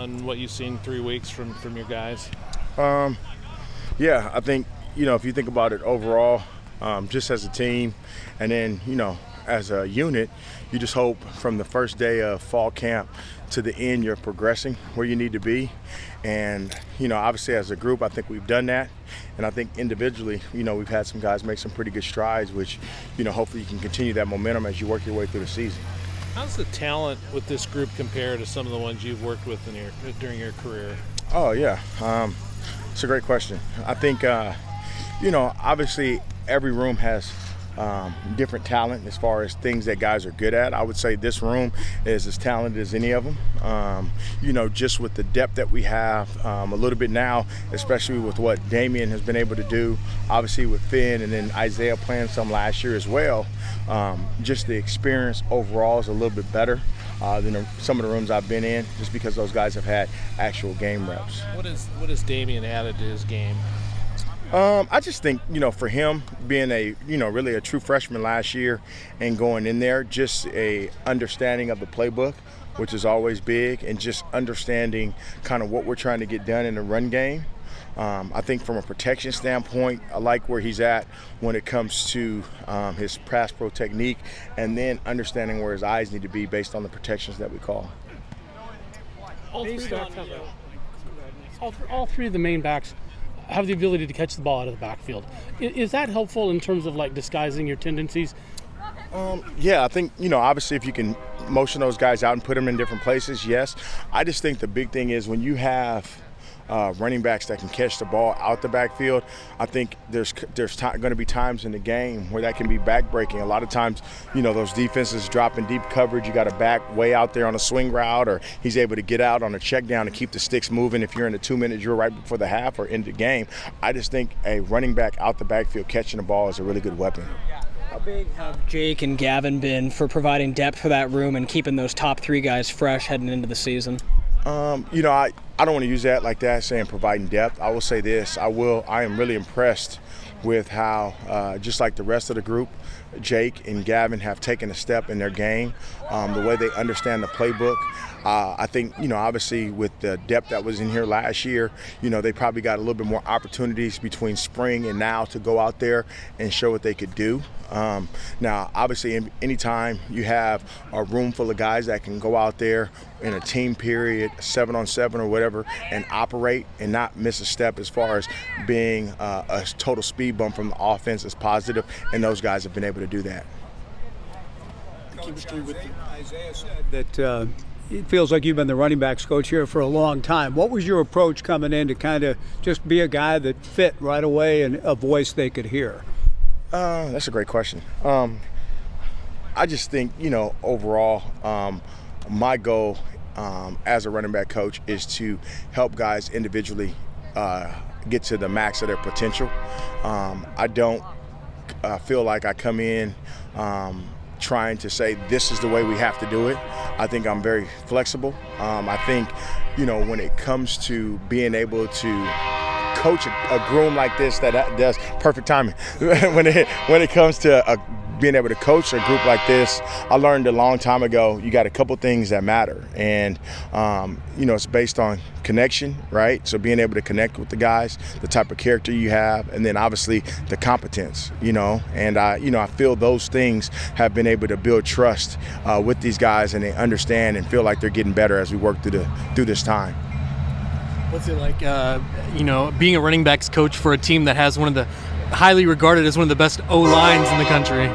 on what you've seen 3 weeks from your guys? Yeah, I think, if you think about it overall, just as a team, and then, as a unit, you just hope from the first day of fall camp to the end you're progressing where you need to be. And, obviously as a group, I think we've done that. And I think individually, we've had some guys make some pretty good strides, which, hopefully you can continue that momentum as you work your way through the season. How's the talent with this group compare to some of the ones you've worked with during your career? Oh, yeah. It's a great question. I think, obviously every room has different talent as far as things that guys are good at. I would say this room is as talented as any of them. Just with the depth that we have a little bit now, especially with what Damian has been able to do, obviously with Finn and then Isaiah playing some last year as well. Just the experience overall is a little bit better than some of the rooms I've been in, just because those guys have had actual game reps. What has Damian added to his game? I just think, for him being really a true freshman last year and going in there, just a understanding of the playbook, which is always big, and just understanding kind of what we're trying to get done in the run game. I think from a protection standpoint, I like where he's at when it comes to his pass pro technique, and then understanding where his eyes need to be based on the protections that we call. All three of the main backs have the ability to catch the ball out of the backfield. Is that helpful in terms of disguising your tendencies? Yeah, I think, obviously if you can motion those guys out and put them in different places, yes. I just think the big thing is when you have running backs that can catch the ball out the backfield, I think there's going to be times in the game where that can be backbreaking. A lot of times, those defenses drop in deep coverage. You got a back way out there on a swing route, or he's able to get out on a check down and keep the sticks moving if you're in the 2-minute drill right before the half or end the game. I just think a running back out the backfield catching the ball is a really good weapon. How big have Jake and Gavin been for providing depth for that room and keeping those top three guys fresh heading into the season? I don't want to use that like that, saying providing depth. I will say this. I am really impressed with how, just like the rest of the group, Jake and Gavin have taken a step in their game, the way they understand the playbook. I think, obviously with the depth that was in here last year, they probably got a little bit more opportunities between spring and now to go out there and show what they could do. Now, obviously, anytime you have a room full of guys that can go out there in a team period, 7-on-7 or whatever, and operate and not miss a step as far as being a total speed bump from the offense is positive, and those guys have been able to do that. Isaiah said that it feels like you've been the running backs coach here for a long time. What was your approach coming in to kind of just be a guy that fit right away and a voice they could hear? That's a great question. I just think, overall, my goal as a running back coach is to help guys individually get to the max of their potential. I don't feel like I come in trying to say this is the way we have to do it. I think I'm very flexible. I think, when it comes to being able to coach a groom like this, that does perfect timing. when it comes to being able to coach a group like this, I learned a long time ago, you got a couple things that matter. And, it's based on connection, right? So being able to connect with the guys, the type of character you have, and then obviously the competence, And, I feel those things have been able to build trust with these guys, and they understand and feel like they're getting better as we work through this time. What's it like, being a running backs coach for a team that has one of the highly regarded as one of the best O-lines in the country?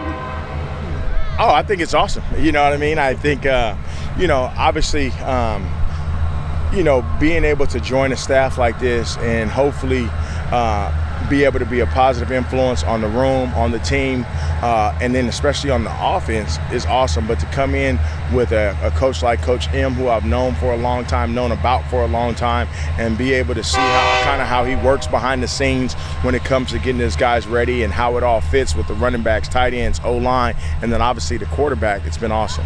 Oh, I think it's awesome. You know what I mean? I think, obviously, being able to join a staff like this and hopefully be able to be a positive influence on the room, on the team, and then especially on the offense is awesome. But to come in with a coach like Coach M, who I've known for a long time, known about for a long time, and be able to see how he works behind the scenes when it comes to getting his guys ready and how it all fits with the running backs, tight ends, O-line, and then obviously the quarterback, it's been awesome.